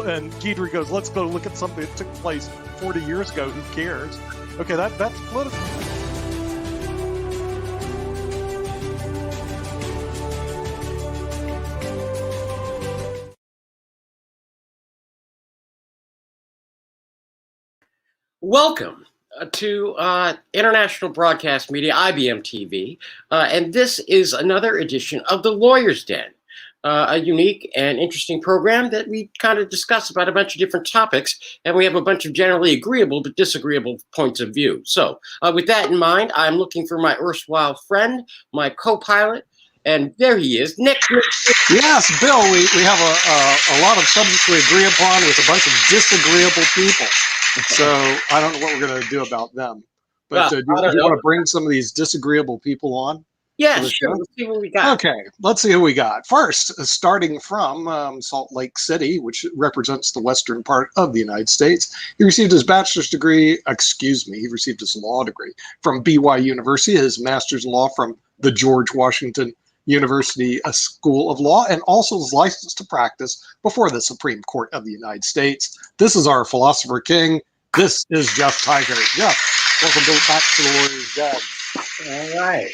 and Guidry goes, let's go look at something that took place 40 years ago. Who cares? Okay, that's political. Welcome to International Broadcast Media, IBM TV, and this is another edition of The Lawyer's Den, a unique and interesting program that we kind of discuss about a bunch of different topics, and we have a bunch of generally agreeable but disagreeable points of view. So with that in mind, I'm looking for my erstwhile friend, my co-pilot, and there he is, Nick. Yes, Bill, we have a lot of subjects we agree upon with a bunch of disagreeable people. So I don't know what we're going to do about them. But do you want to bring some of these disagreeable people on? Yeah, sure. Let's see what we got. Okay, let's see who we got. First, starting from Salt Lake City, which represents the western part of the United States. He received his bachelor's degree, he received his law degree from BYU University, his master's in law from the George Washington University School of Law, and also is licensed to practice before the Supreme Court of the United States. This is our philosopher king. This is Jeff Tiger. Jeff, welcome back to the Lawyer's Den. All right.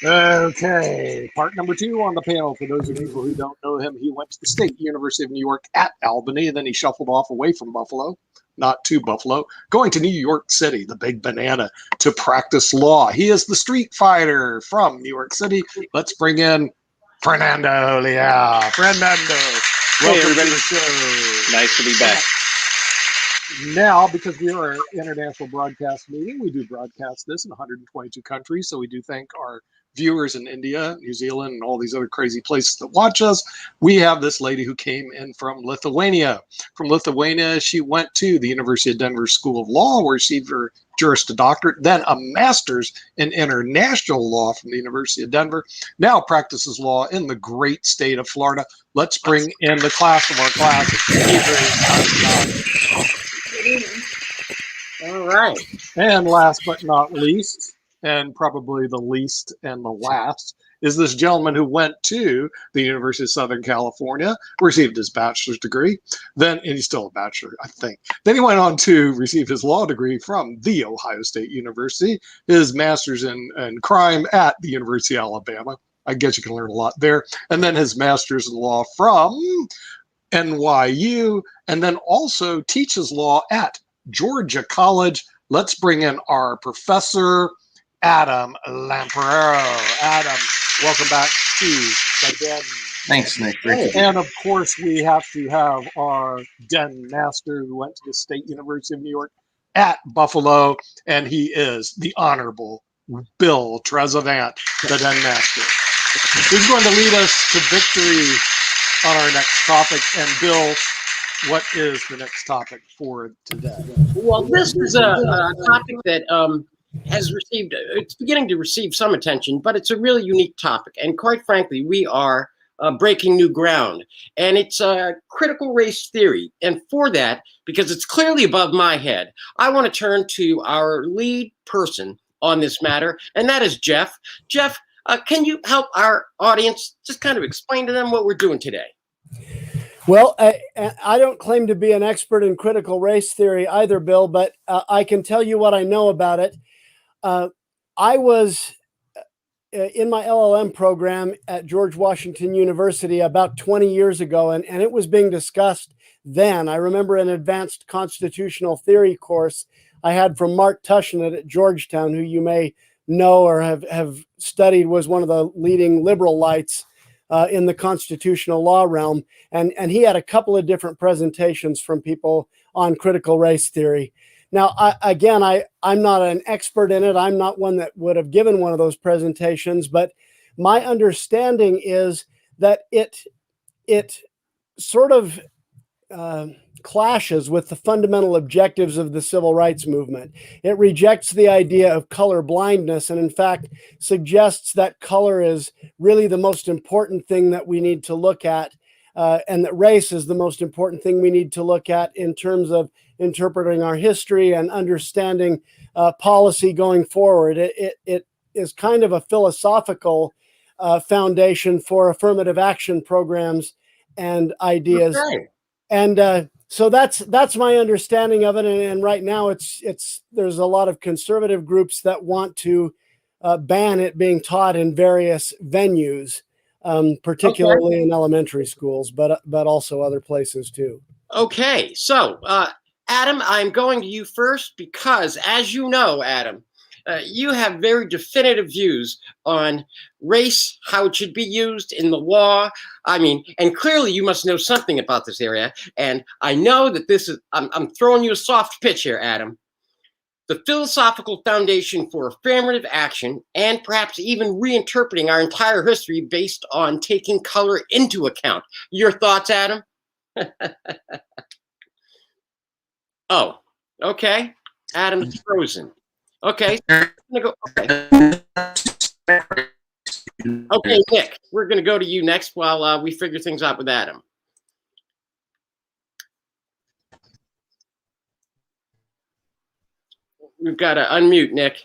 Okay, part number 2 on the panel. For those of you who don't know him, he went to the State University of New York at Albany, and then he shuffled off away from Buffalo, not to Buffalo, going to New York City, the big banana, to practice law. He is the street fighter from New York City. Let's bring in Fernando Leal. Fernando, welcome to the show. Nice to be back. Now, because we are an international broadcast meeting, we do broadcast this in 122 countries, so we do thank our viewers in India, New Zealand, and all these other crazy places that watch us. We have this lady who came in from Lithuania. From Lithuania, she went to the University of Denver School of Law, where she received her Juris Doctorate, then a master's in international law from the University of Denver. Now practices law in the great state of Florida. Let's bring in the class of our class. All right. And last but not least, and probably the least and the last, is this gentleman who went to the University of Southern California, received his bachelor's degree, and he's still a bachelor, I think. Then he went on to receive his law degree from the Ohio State University, his master's in crime at the University of Alabama. I guess you can learn a lot there. And then his master's in law from NYU, and then also teaches law at Georgia College. Let's bring in our professor, Adam Lamparero. Adam, welcome back to the Den. Thanks, Nick. And of course, we have to have our Den master who went to the State University of New York at Buffalo, and he is the Honorable Bill Trezevant, the Den master. He's going to lead us to victory on our next topic. And Bill, what is the next topic for today? Well, this is a topic that it's beginning to receive some attention, but it's a really unique topic. And quite frankly, we are breaking new ground. And it's critical race theory. And for that, because it's clearly above my head, I want to turn to our lead person on this matter, and that is Jeff. Jeff, can you help our audience just kind of explain to them what we're doing today? Well, I don't claim to be an expert in critical race theory either, Bill, but I can tell you what I know about it. I was in my LLM program at George Washington University about 20 years ago, and it was being discussed then. I remember an advanced constitutional theory course I had from Mark Tushnet at Georgetown, who you may know or have studied, was one of the leading liberal lights in the constitutional law realm. And he had a couple of different presentations from people on critical race theory. Now, I'm not an expert in it. I'm not one that would have given one of those presentations, but my understanding is that it sort of clashes with the fundamental objectives of the civil rights movement. It rejects the idea of color blindness and, in fact, suggests that color is really the most important thing that we need to look at, and that race is the most important thing we need to look at in terms of interpreting our history and understanding policy going forward. It is kind of a philosophical foundation for affirmative action programs and ideas. Okay. And So that's my understanding of it, and right now there's a lot of conservative groups that want to ban it being taught in various venues, particularly in elementary schools, but also other places too. Okay, so Adam, I'm going to you first because, as you know, Adam, you have very definitive views on race, how it should be used in the law. I mean, and clearly you must know something about this area. And I know that this is, I'm throwing you a soft pitch here, Adam. The philosophical foundation for affirmative action and perhaps even reinterpreting our entire history based on taking color into account. Your thoughts, Adam? Oh, okay. Adam's frozen. Okay. Okay, Nick, we're going to go to you next while we figure things out with Adam. We've got to unmute, Nick.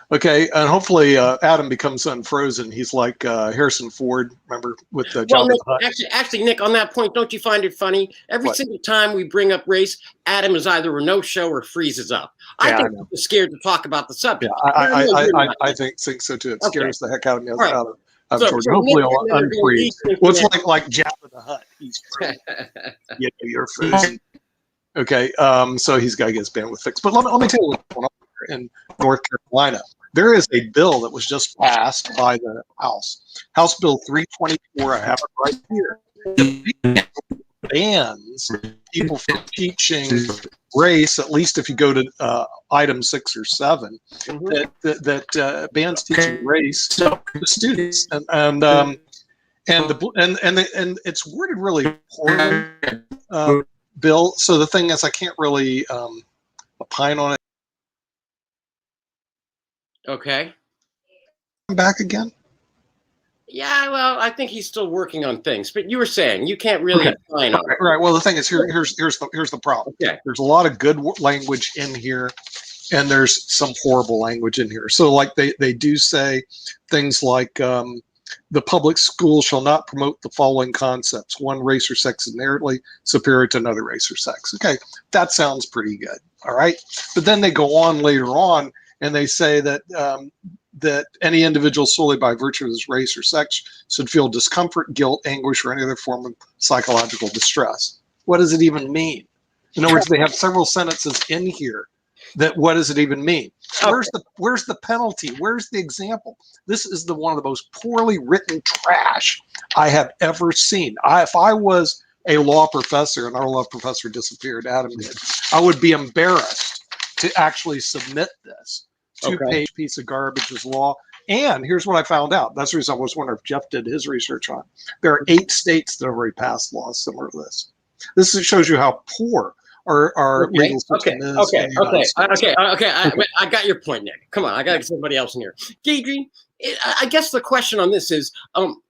Okay, and hopefully Adam becomes unfrozen. He's like Harrison Ford, remember, with Jabba the Hutt. Actually, Nick, on that point, don't you find it funny? Every single time we bring up race, Adam is either a no-show or freezes up. I think he's scared to talk about the subject. Yeah, I think so too. It scares the heck out of me. Hopefully I'll unfreeze. Well, it's like Jabba the Hutt. He's frozen. Yeah, you're frozen. Okay, so he's got to get his bandwidth fixed. But let me tell you what's going on here in North Carolina. There is a bill that was just passed by the House. House Bill 324, I have it right here. It bans people from teaching race, at least if you go to item 6 or 7, that bans teaching race to students. And it's worded really poorly, Bill. So the thing is, I can't really opine on it. Okay. I'm back again. Yeah, well, I think he's still working on things. But you were saying you can't really opine on it. Right. Well, the thing is, here's the problem. Okay. There's a lot of good language in here, and there's some horrible language in here. So, like they do say things like the public school shall not promote the following concepts: one race or sex is inherently superior to another race or sex. Okay, that sounds pretty good. All right, but then they go on later on. And they say that that any individual solely by virtue of his race or sex should feel discomfort, guilt, anguish, or any other form of psychological distress. What does it even mean? In other words, they have several sentences in here that what does it even mean? Where's the penalty? Where's the example? This is one of the most poorly written trash I have ever seen. If I was a law professor and our law professor disappeared, Adam did, I would be embarrassed to actually submit this. Two-page piece of garbage as law. And here's what I found out. That's the reason I was wondering if Jeff did his research on it. There are 8 states that have already passed laws similar to this. This shows you how poor our legal system is. I got your point, Nick. Come on, I got to get somebody else in here. Deidre, I guess the question on this is,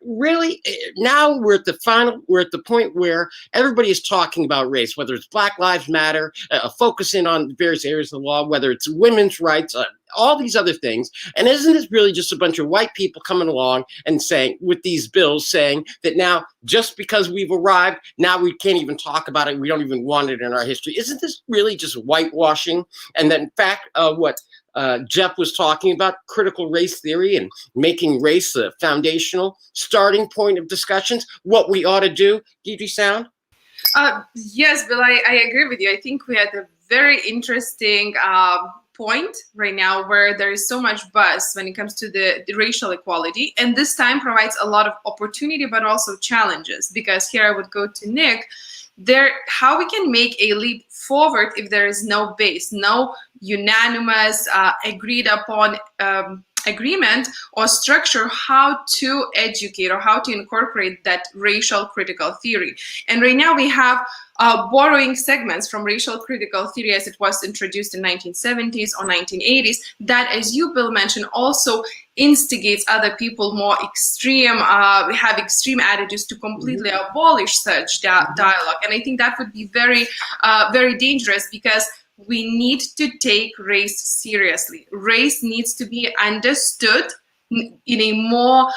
really, now we're at the point where everybody is talking about race, whether it's Black Lives Matter, focusing on various areas of the law, whether it's women's rights, all these other things. And isn't this really just a bunch of white people coming along and saying, with these bills, saying that now, just because we've arrived, now we can't even talk about it, we don't even want it in our history. Isn't this really just whitewashing? And then, in fact, what Jeff was talking about, critical race theory and making race a foundational starting point of discussions, what we ought to do. Deidre Sound? Yes, Bill, I agree with you. I think we had a very interesting point right now where there is so much buzz when it comes to the racial equality. And this time provides a lot of opportunity, but also challenges, because here I would go to Nick. How we can make a leap forward if there is no base, no unanimous agreed upon agreement or structure how to educate or how to incorporate that racial critical theory. And right now we have borrowing segments from racial critical theory as it was introduced in 1970s or 1980s that, as you, Bill, mentioned, also instigates other people more extreme, have extreme attitudes to completely abolish such dialogue. And I think that would be very, very dangerous, because we need to take race seriously. Race needs to be understood in a more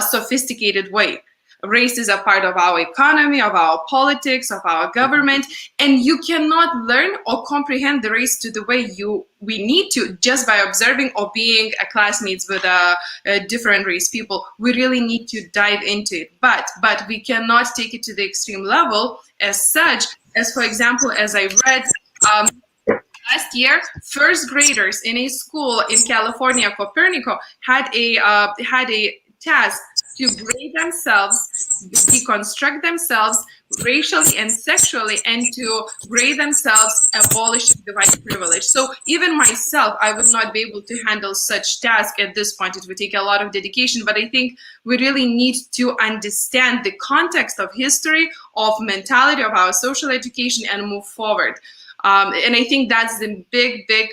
sophisticated way. Race is a part of our economy, of our politics, of our government, and you cannot learn or comprehend the race to the way we need to just by observing or being a classmates with a different race people. We really need to dive into it, but we cannot take it to the extreme level as such. As for example, as I read last year, first graders in a school in California, Copernico, had a task to grade themselves, deconstruct themselves racially and sexually, and to grade themselves abolishing the white privilege. So even myself, I would not be able to handle such task at this point. It would take a lot of dedication, but I think we really need to understand the context of history, of mentality, of our social education, and move forward. And I think that's the big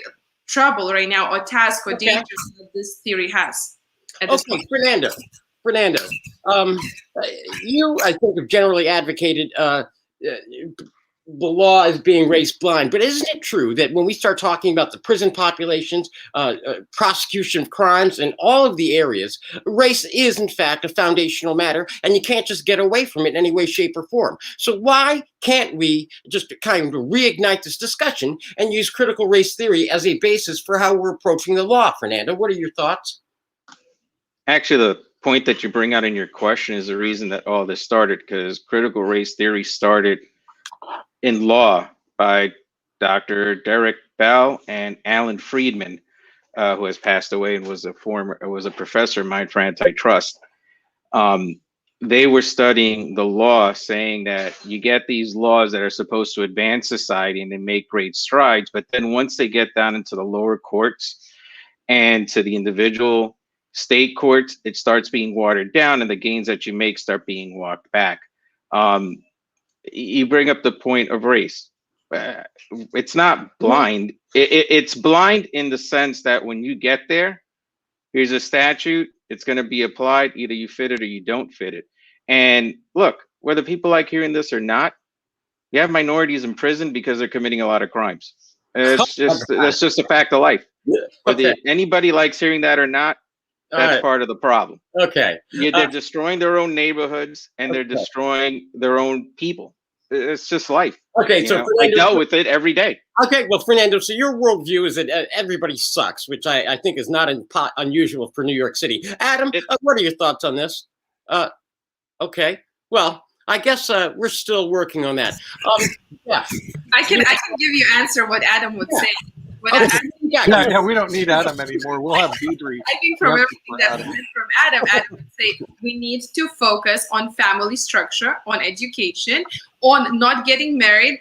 trouble right now, or task or danger that this theory has at this point. Fernando, you, I think, have generally advocated the law as being race blind, but isn't it true that when we start talking about the prison populations, prosecution of crimes, and all of the areas, race is in fact a foundational matter, and you can't just get away from it in any way, shape, or form? So why can't we just kind of reignite this discussion and use critical race theory as a basis for how we're approaching the law? Fernando, what are your thoughts? Actually, the point that you bring out in your question is the reason that all this started, because critical race theory started in law by Dr. Derek Bell and Alan Friedman, who has passed away and was a professor of mine for antitrust. They were studying the law, saying that you get these laws that are supposed to advance society and they make great strides, but then once they get down into the lower courts and to the individual state courts, it starts being watered down, and the gains that you make start being walked back. You bring up the point of race. It's not blind. It's blind in the sense that when you get there, here's a statute, it's going to be applied. Either you fit it or you don't fit it. And look, whether people like hearing this or not, you have minorities in prison because they're committing a lot of crimes. That's just a fact of life. Whether anybody likes hearing that or not, that's part of the problem. Okay. They're destroying their own neighborhoods, and they're destroying their own people. It's just life. Okay, so I dealt with it every day. Okay, well, Fernando, so your worldview is that everybody sucks, which I think is not unusual for New York City. Adam, what are your thoughts on this? Okay, well, I guess we're still working on that. Yeah, I can give you answer what Adam would say. Yeah, we don't need Adam anymore. We'll have Deidre. I think from everything that we heard from Adam would say we need to focus on family structure, on education, on not getting married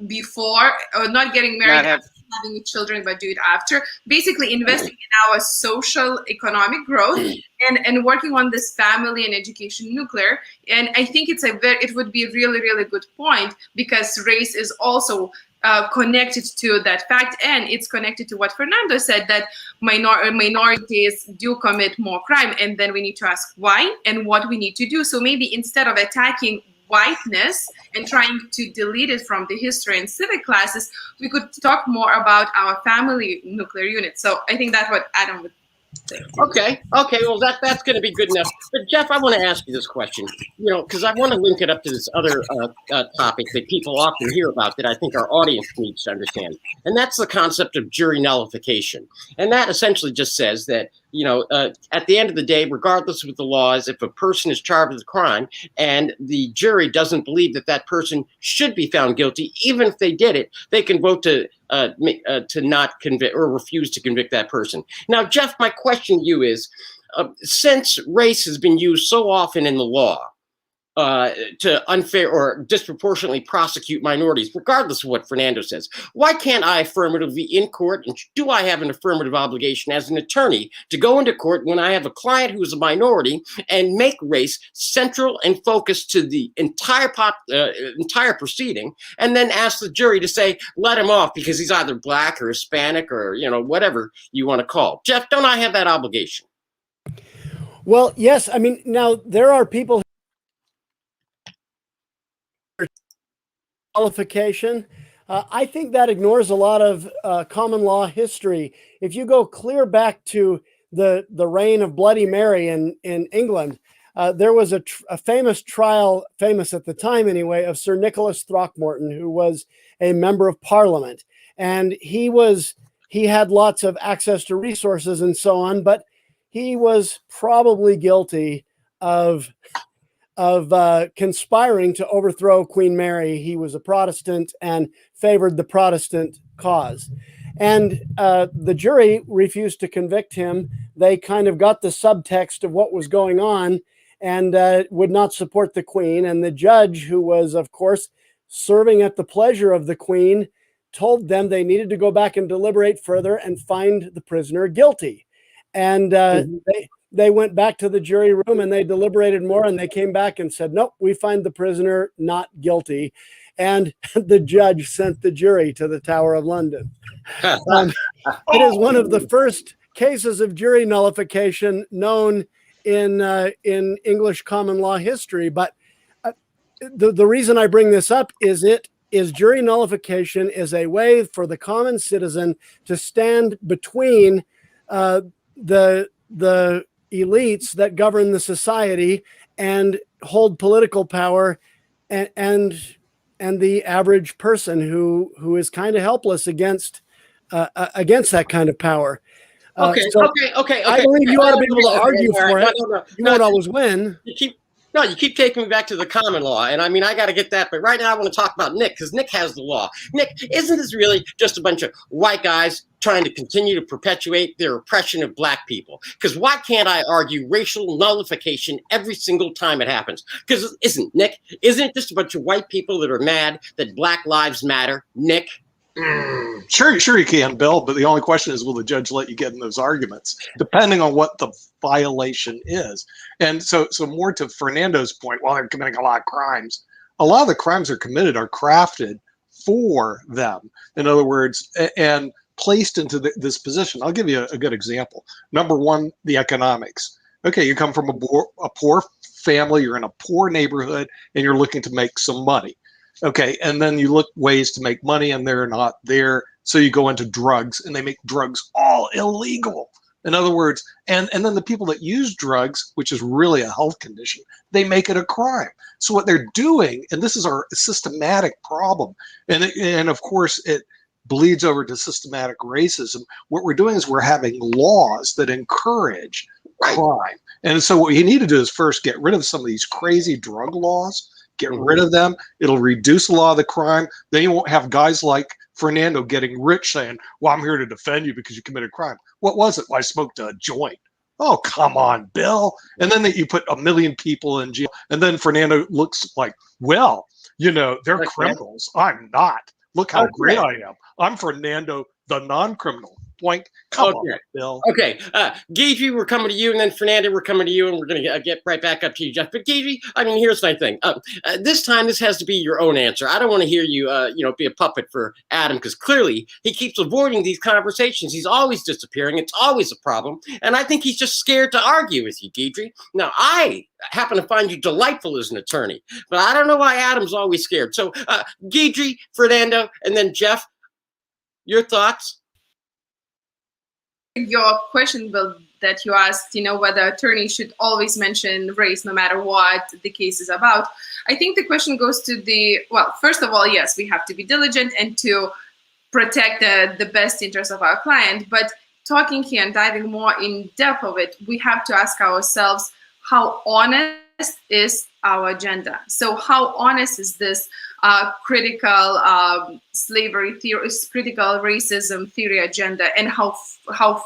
before, or not getting married after having children, but do it after. Basically, investing in our social economic growth and working on this family and education nuclear. And I think it would be a really, really good point, because race is also connected to that fact, and it's connected to what Fernando said, that minorities do commit more crime, and then we need to ask why and what we need to do. So maybe instead of attacking whiteness and trying to delete it from the history and civic classes, we could talk more about our family nuclear unit. So I think that's what Adam would say. Okay, well, that's going to be good enough. But Jeff, I want to ask you this question, because I want to link it up to this other topic that people often hear about that I think our audience needs to understand, and that's the concept of jury nullification. And that essentially just says that, at the end of the day, regardless of what the law is, if a person is charged with a crime and the jury doesn't believe that that person should be found guilty, even if they did it, they can vote to not convict or refuse to convict that person. Now, Jeff, my question to you is, since race has been used so often in the law to unfair or disproportionately prosecute minorities, regardless of what Fernando says, why can't I affirmatively in court, and do I have an affirmative obligation as an attorney to go into court when I have a client who is a minority and make race central and focused to the entire proceeding, and then ask the jury to say, let him off because he's either black or Hispanic or, whatever you want to call. Jeff, don't I have that obligation? Well, yes. I mean, now there are people qualification. I think that ignores a lot of common law history. If you go clear back to the reign of Bloody Mary in England, there was a famous trial, famous at the time anyway, of Sir Nicholas Throckmorton, who was a member of Parliament, and he had lots of access to resources and so on, but he was probably guilty of conspiring to overthrow Queen Mary. He was a Protestant and favored the Protestant cause. And the jury refused to convict him. They kind of got the subtext of what was going on and would not support the Queen. And the judge, who was, of course, serving at the pleasure of the Queen, told them they needed to go back and deliberate further and find the prisoner guilty. And they went back to the jury room and they deliberated more, and they came back and said, nope, we find the prisoner not guilty. And the judge sent the jury to the Tower of London. It is one of the first cases of jury nullification known in English common law history. But the reason I bring this up is jury nullification is a way for the common citizen to stand between the elites that govern the society and hold political power and the average person who is kind of helpless against that kind of power. Okay. I believe you ought to be able to argue for it. You won't always win. You keep taking me back to the common law, and I mean, I got to get that. But right now, I want to talk about Nick, because Nick has the law. Nick, isn't this really just a bunch of white guys trying to continue to perpetuate their oppression of black people? Because why can't I argue racial nullification every single time it happens? Because isn't it just a bunch of white people that are mad that Black Lives Matter, Nick? Sure you can, Bill, but the only question is, will the judge let you get in those arguments, depending on what the violation is? And so more to Fernando's point, while they're committing a lot of crimes, a lot of the crimes are crafted for them. In other words, and placed into this position. I'll give you a good example. Number one, the economics. Okay, you come from a poor family, you're in a poor neighborhood, and you're looking to make some money. Okay, and then you look ways to make money and they're not there. So you go into drugs, and they make drugs all illegal. In other words, and then the people that use drugs, which is really a health condition, they make it a crime. So what they're doing, and this is our systematic problem, and of course it bleeds over to systematic racism. What we're doing is we're having laws that encourage crime. And so what you need to do is first get rid of some of these crazy drug laws. Get rid of them. It'll reduce a lot of the crime. Then you won't have guys like Fernando getting rich saying, well, I'm here to defend you because you committed crime. What was it? Well, I smoked a joint. Oh, come on, Bill. And then you put 1 million people in jail. And then Fernando looks like, well, they're criminals. I'm not. Look how great I am. I'm Fernando, the non-criminal. Point. Come on, Bill. Okay, Gagey, we're coming to you, and then Fernando, we're coming to you, and we're going to get right back up to you, Jeff. But Gagey, I mean, here's my thing. This time, this has to be your own answer. I don't want to hear you, be a puppet for Adam, because clearly he keeps avoiding these conversations. He's always disappearing. It's always a problem, and I think he's just scared to argue with you, Gagey. Now, I happen to find you delightful as an attorney, but I don't know why Adam's always scared. So, Gagey, Fernando, and then Jeff, your thoughts? Your question, Bill, that you asked, whether attorneys should always mention race no matter what the case is about. I think the question goes to first of all, yes, we have to be diligent and to protect the best interest of our client. But talking here and diving more in depth of it, we have to ask ourselves, how honest is our agenda? So how honest is this critical slavery theory, critical racism theory agenda, and how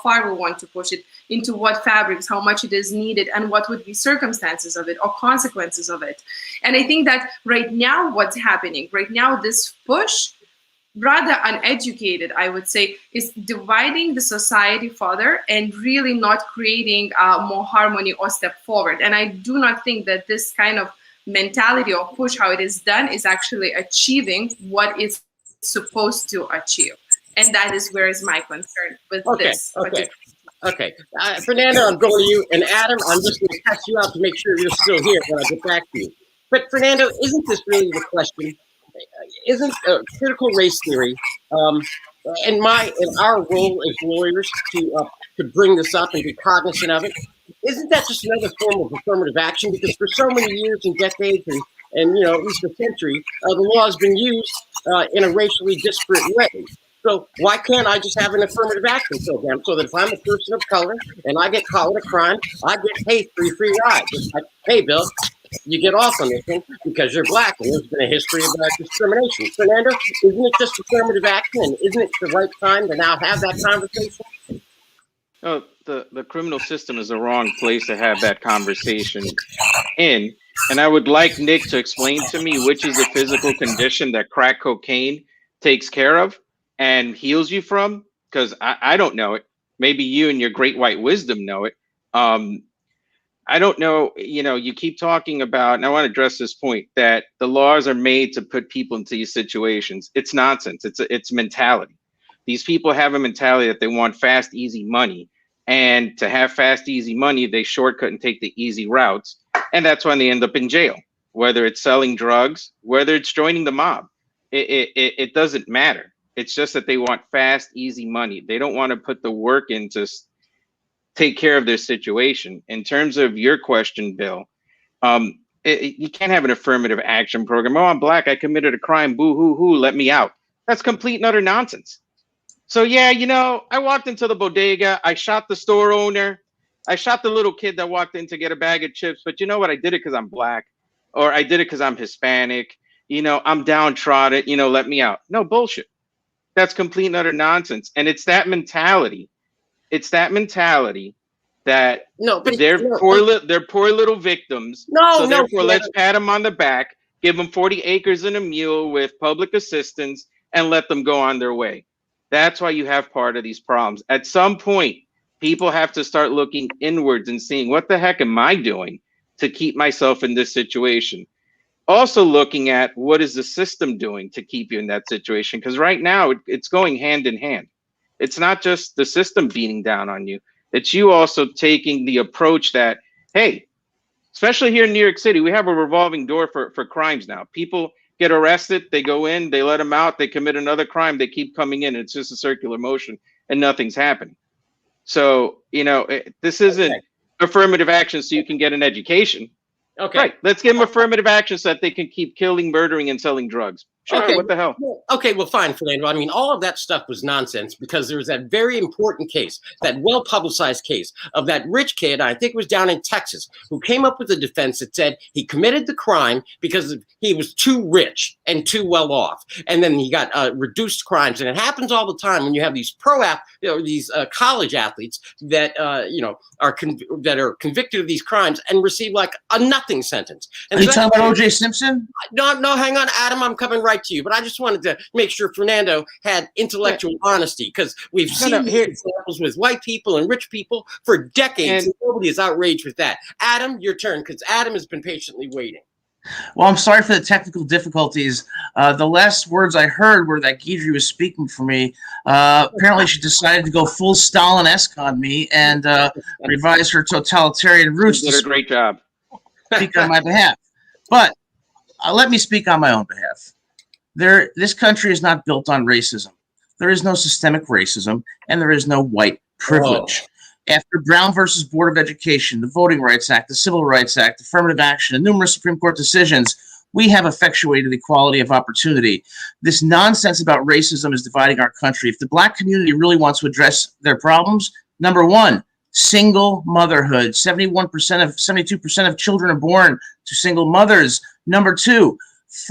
far we want to push it, into what fabrics, how much it is needed, and what would be circumstances of it or consequences of it. And I think that right now, what's happening right now, this push, rather uneducated, I would say, is dividing the society further and really not creating more harmony or step forward. And I do not think that this kind of mentality or push, how it is done, is actually achieving what it's supposed to achieve. And that is where is my concern with this. Okay. Fernando, I'm going to you. And Adam, I'm just going to test you out to make sure you're still here when I get back to you. But Fernando, isn't this really the question? Isn't critical race theory, and our role as lawyers to bring this up and be cognizant of it, isn't that just another form of affirmative action? Because for so many years and decades and at least a century, the law has been used in a racially disparate way. So why can't I just have an affirmative action program so that if I'm a person of color and I get caught with a crime, I get paid for free ride? Just like, hey, Bill, you get off on this one because you're black and there's been a history of discrimination. Fernando, isn't it just affirmative action, and isn't it the right time to now have that conversation? Oh, the criminal system is the wrong place to have that conversation in. And I would like Nick to explain to me which is the physical condition that crack cocaine takes care of and heals you from, because I don't know it. Maybe you and your great white wisdom know it. I don't know, you keep talking about, and I want to address this point, that the laws are made to put people into these situations. It's nonsense. It's mentality. These people have a mentality that they want fast, easy money. And to have fast, easy money, they shortcut and take the easy routes. And that's when they end up in jail, whether it's selling drugs, whether it's joining the mob. It doesn't matter. It's just that they want fast, easy money. They don't want to put the work in to take care of their situation. In terms of your question, Bill, you can't have an affirmative action program. Oh, I'm black, I committed a crime, boo hoo hoo, let me out. That's complete and utter nonsense. So yeah, I walked into the bodega, I shot the store owner, I shot the little kid that walked in to get a bag of chips, but you know what? I did it because I'm black, or I did it because I'm Hispanic, I'm downtrodden, let me out. No, bullshit. That's complete and utter nonsense. And it's that mentality. It's that mentality that they're poor little victims. So therefore, let's pat them on the back, give them 40 acres and a mule with public assistance, and let them go on their way. That's why you have part of these problems. At some point, people have to start looking inwards and seeing, what the heck am I doing to keep myself in this situation? Also looking at, what is the system doing to keep you in that situation? Because right now it's going hand in hand. It's not just the system beating down on you. It's you also taking the approach that, hey, especially here in New York City, we have a revolving door for crimes now. People get arrested, they go in, they let them out, they commit another crime, they keep coming in. It's just a circular motion and nothing's happening. So, this isn't affirmative action so you can get an education. Okay. Right. Let's give them affirmative action so that they can keep killing, murdering, and selling drugs. Sure. Okay. What the hell? Okay. Well, fine, Fernando. I mean, all of that stuff was nonsense because there was that very important case, that well-publicized case of that rich kid, I think it was down in Texas, who came up with a defense that said he committed the crime because he was too rich and too well off. And then he got reduced crimes. And it happens all the time when you have these these college athletes that, are convicted of these crimes and receive like a nothing sentence. And are you talking about O.J. Simpson? No, hang on, Adam. I'm coming right to you. But I just wanted to make sure Fernando had intellectual honesty, because we've seen these examples with white people and rich people for decades. And nobody is outraged with that. Adam, your turn, because Adam has been patiently waiting. Well, I'm sorry for the technical difficulties. The last words I heard were that Guidry was speaking for me. Apparently, she decided to go full Stalin-esque on me and revise her totalitarian roots. She did a great job. Speak on my behalf. But let me speak on my own behalf. This country is not built on racism. There is no systemic racism, and there is no white privilege. Oh. After Brown versus Board of Education, the Voting Rights Act, the Civil Rights Act, affirmative action, and numerous Supreme Court decisions, we have effectuated equality of opportunity. This nonsense about racism is dividing our country. If the black community really wants to address their problems, number one, single motherhood. 72% of children are born to single mothers. Number two,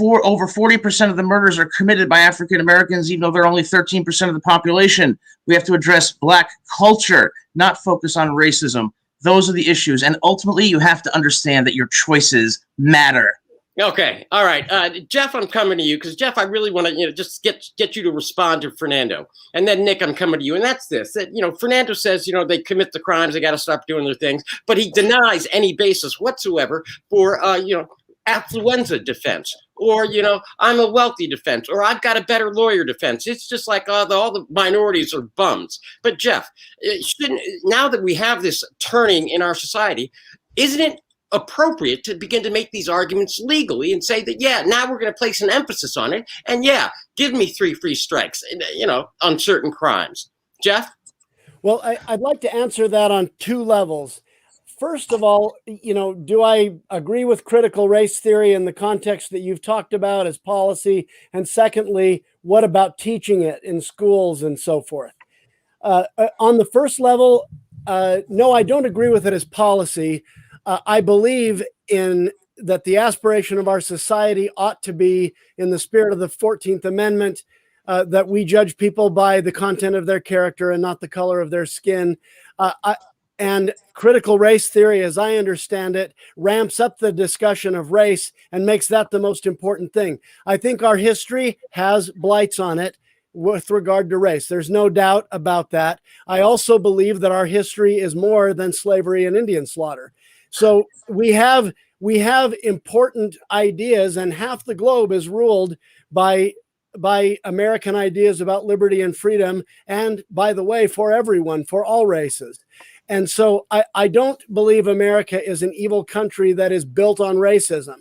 over 40% of the murders are committed by African Americans, even though they're only 13% of the population. We have to address black culture, not focus on racism. Those are the issues. And ultimately, you have to understand that your choices matter. Okay. All right. Jeff, I'm coming to you because, Jeff, I really want to, just get you to respond to Fernando. And then, Nick, I'm coming to you. And that's this, that, Fernando says, they commit the crimes, they got to stop doing their things. But he denies any basis whatsoever for, affluenza defense, or, I'm a wealthy defense, or I've got a better lawyer defense. It's just like all the minorities are bums. But Jeff, now that we have this turning in our society, isn't it appropriate to begin to make these arguments legally and say that, yeah, now we're going to place an emphasis on it. And yeah, give me 3 free strikes, on certain crimes. Jeff? Well, I'd like to answer that on 2 levels. first of all, do I agree with critical race theory in the context that you've talked about as policy? And secondly, what about teaching it in schools and so forth? On the first level, no, I don't agree with it as policy. I believe in that the aspiration of our society ought to be, in the spirit of the 14th Amendment, that we judge people by the content of their character and not the color of their skin. And critical race theory, as I understand it, ramps up the discussion of race and makes that the most important thing. I think our history has blights on it with regard to race. There's no doubt about that. I also believe that our history is more than slavery and Indian slaughter. So we have important ideas, and half the globe is ruled by American ideas about liberty and freedom, and, by the way, for everyone, for all races. And so I don't believe America is an evil country that is built on racism,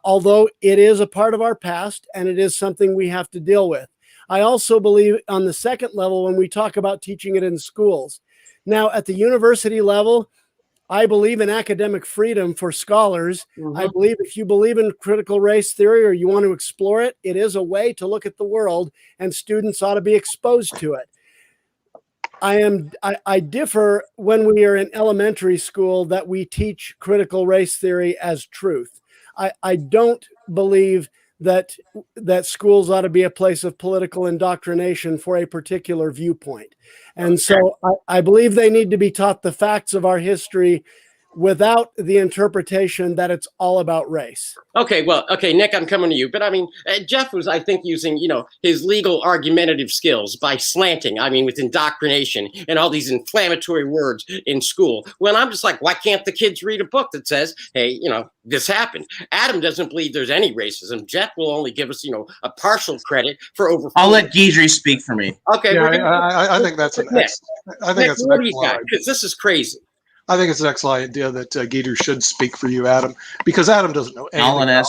although it is a part of our past and it is something we have to deal with. I also believe on the second level, when we talk about teaching it in schools. Now, at the university level, I believe in academic freedom for scholars. Mm-hmm. I believe if you believe in critical race theory or you want to explore it, it is a way to look at the world, and students ought to be exposed to it. I differ when we are in elementary school that we teach critical race theory as truth. I don't believe that schools ought to be a place of political indoctrination for a particular viewpoint. And so I believe they need to be taught the facts of our history without the interpretation that it's all about race. Okay, well, Nick, I'm coming to you. But I mean, Jeff was, I think, using, his legal argumentative skills by slanting, with indoctrination and all these inflammatory words in school. When I'm just like, why can't the kids read a book that says, hey, this happened? Adam doesn't believe there's any racism. Jeff will only give us, a partial credit for over. I'll let Guidry speak for me. Okay. Yeah, I think that's an excellent because this is crazy. I think it's an excellent idea that Guidry should speak for you, Adam, because Adam doesn't know anything.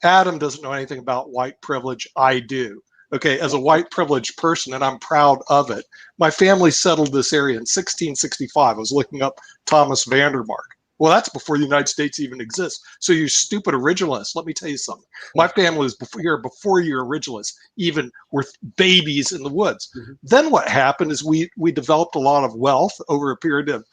Adam doesn't know anything about white privilege. I do. Okay, as a white privileged person, and I'm proud of it. My family settled this area in 1665. I was looking up Thomas Vandermark. Well, that's before the United States even exists. So you stupid originalists, let me tell you something. My family was before your originalists even were babies in the woods. Mm-hmm. Then what happened is we developed a lot of wealth over a period of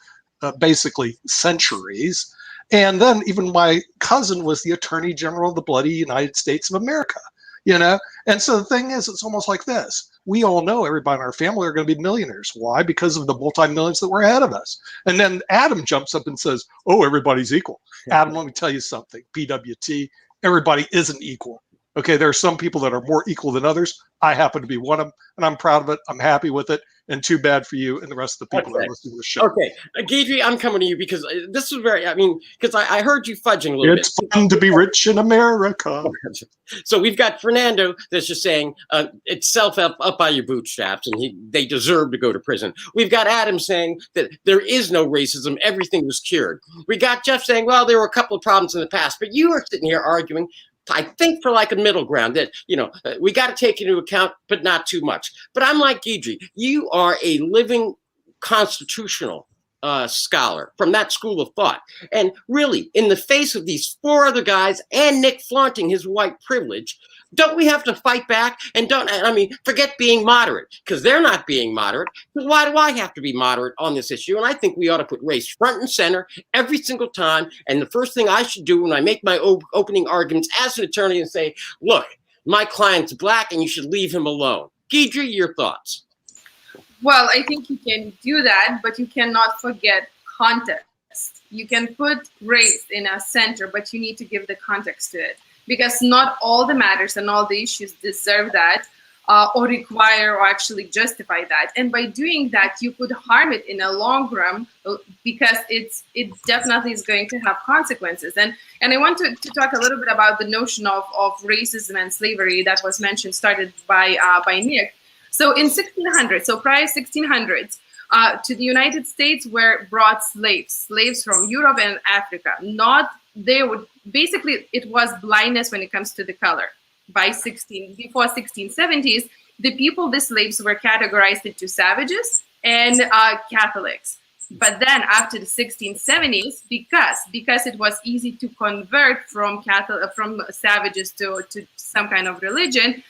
basically centuries. And then even my cousin was the Attorney General of the bloody United States of America, And so the thing is, it's almost like this. We all know everybody in our family are going to be millionaires. Why? Because of the multi-millions that were ahead of us. And then Adam jumps up and says, oh, everybody's equal. Adam, let me tell you something. PWT, everybody isn't equal. Okay, there are some people that are more equal than others. I happen to be one of them, and I'm proud of it. I'm happy with it, and too bad for you and the rest of the people that are listening to the show. Okay, Guidry, I'm coming to you because this is because I heard you fudging a little bit. It's fun to be rich in America. So we've got Fernando that's just saying it's self up by your bootstraps, and they deserve to go to prison. We've got Adam saying that there is no racism, everything was cured. We got Jeff saying, well, there were a couple of problems in the past, but you are sitting here arguing, I think, for like a middle ground that, we got to take into account, but not too much. But I'm like Guidry. You are a living constitutional scholar from that school of thought. And really, in the face of these four other guys and Nick flaunting his white privilege, don't we have to fight back? And forget being moderate, because they're not being moderate. Why do I have to be moderate on this issue? And I think we ought to put race front and center every single time. And the first thing I should do when I make my opening arguments as an attorney and say, look, my client's black and you should leave him alone. Guidry, your thoughts? Well, I think you can do that, but you cannot forget context. You can put race in a center, but you need to give the context to it. Because not all the matters and all the issues deserve that or require or actually justify that. And by doing that, you could harm it in a long run because it definitely is going to have consequences. And I want to talk a little bit about the notion of racism and slavery that was mentioned, started by Nick. So in 1600s, so prior 1600s, to the United States were brought slaves from Europe and Africa. It was blindness when it comes to the color. Before 1670s, the slaves were categorized into savages and Catholics. But then after the 1670s, because it was easy to convert from savages to some kind of religion,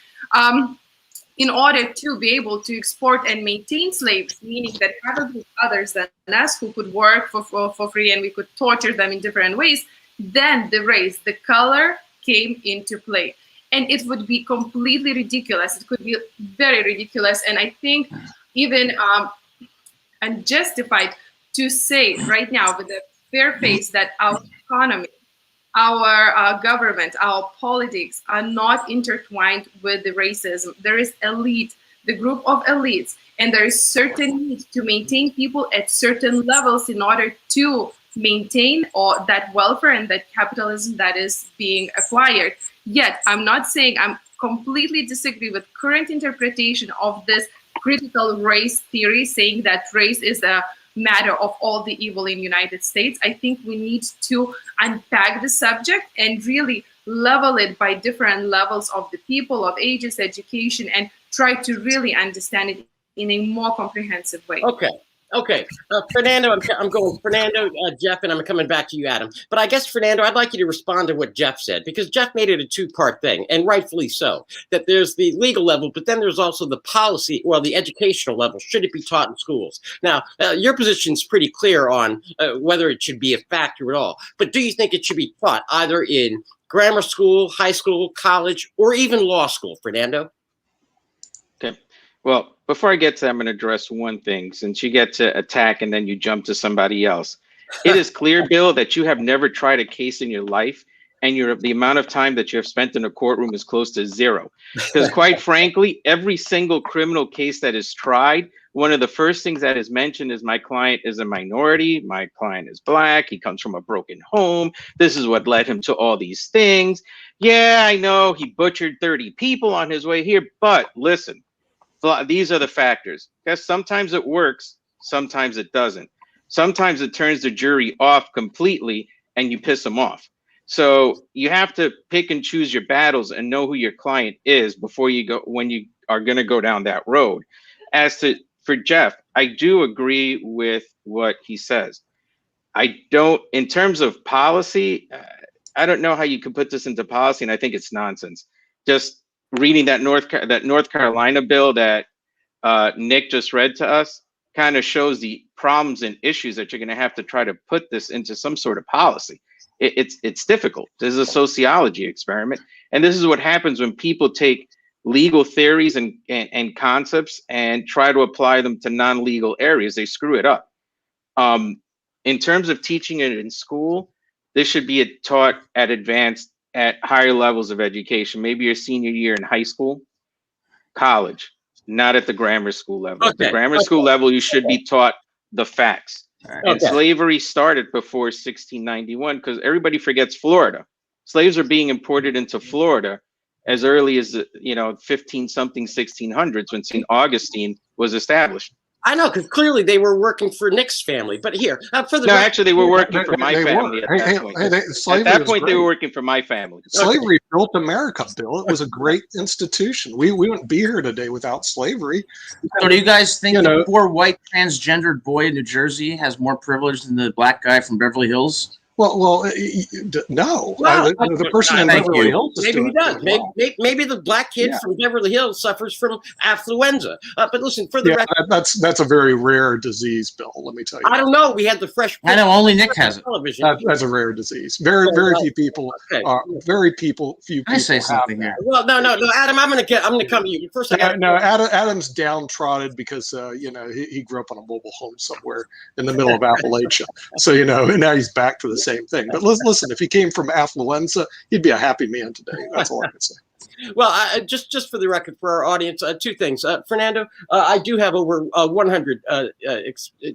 in order to be able to export and maintain slaves, meaning that probably others than us who could work for free and we could torture them in different ways, then the race, the color came into play. And it would be completely ridiculous. It could be very ridiculous. And I think even unjustified to say right now with a fair face that our economy, our government, our politics are not intertwined with the racism. There is elite, the group of elites, and there is certain need to maintain people at certain levels in order to maintain that welfare and that capitalism that is being acquired. Yet, I'm not saying I'm completely disagree with current interpretation of this critical race theory, saying that race is a matter of all the evil in the United States. I think we need to unpack the subject and really level it by different levels of the people, of ages, education, and try to really understand it in a more comprehensive way. Okay. Fernando, I'm going Fernando, Jeff, and I'm coming back to you, Adam. But I guess, Fernando, I'd like you to respond to what Jeff said, because Jeff made it a two-part thing, and rightfully so, that there's the legal level, but then there's also the policy, or the educational level. Should it be taught in schools? Now, your position's pretty clear on whether it should be a factor at all. But do you think it should be taught either in grammar school, high school, college, or even law school, Fernando? Okay. Well, before I get to that, I'm going to address one thing. Since you get to attack and then you jump to somebody else, it is clear, Bill, that you have never tried a case in your life, and the amount of time that you have spent in a courtroom is close to zero. Because quite frankly, every single criminal case that is tried, one of the first things that is mentioned is my client is a minority, my client is Black, he comes from a broken home, this is what led him to all these things. Yeah, I know he butchered 30 people on his way here, but listen, these are the factors. Because sometimes it works, sometimes it doesn't. Sometimes it turns the jury off completely and you piss them off. So you have to pick and choose your battles and know who your client is before you go, when you are going to go down that road. For Jeff, I do agree with what he says. In terms of policy, I don't know how you could put this into policy, and I think it's nonsense. Just reading that North Carolina bill that Nick just read to us kind of shows the problems and issues that you're going to have to try to put this into some sort of policy. It's difficult. This is a sociology experiment, and this is what happens when people take legal theories and concepts and try to apply them to non-legal areas. They screw it up. In terms of teaching it in school, this should be taught at higher levels of education, maybe your senior year in high school, college, not at the grammar school level. At the grammar school level, you should be taught the facts. And slavery started before 1691, because everybody forgets Florida. Slaves are being imported into Florida as early as 15-something 1600s, when St. Augustine was established. I know, because clearly they were working for Nick's family. But here, actually, they were working for my family at that point. At that point, they were working for my family. Slavery built America, Bill. It was a great institution. We wouldn't be here today without slavery. So do you guys think the poor white transgendered boy in New Jersey has more privilege than the Black guy from Beverly Hills? Well, no. The person in Beverly Hills is maybe he does. Maybe the Black kid from Beverly Hills suffers from affluenza. But listen, for the record, that's a very rare disease, Bill. Let me tell you. I don't know. We had the fresh. I know only Nick has it. That's a rare disease. Very few people. Few people. I say something here. Well, no, Adam. I'm gonna come to you first. Adam's downtrodden because he grew up on a mobile home somewhere in the middle of Appalachia. So and now he's back to the same thing. But listen, if he came from affluenza, he'd be a happy man today. That's all I can say. Well, just for the record, for our audience, two things. Fernando, I do have over 100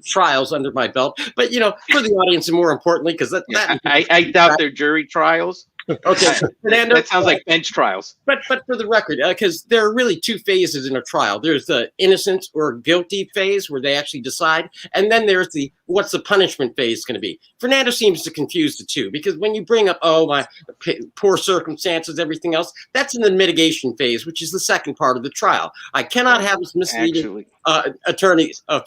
trials under my belt. But, for the audience, and more importantly, because I doubt they're jury trials. Okay, Fernando. That sounds like bench trials. But for the record, because there are really two phases in a trial. There's the innocent or guilty phase where they actually decide, and then there's the what's the punishment phase going to be. Fernando seems to confuse the two, because when you bring up my poor circumstances, everything else, that's in the mitigation phase, which is the second part of the trial. I cannot have this misleading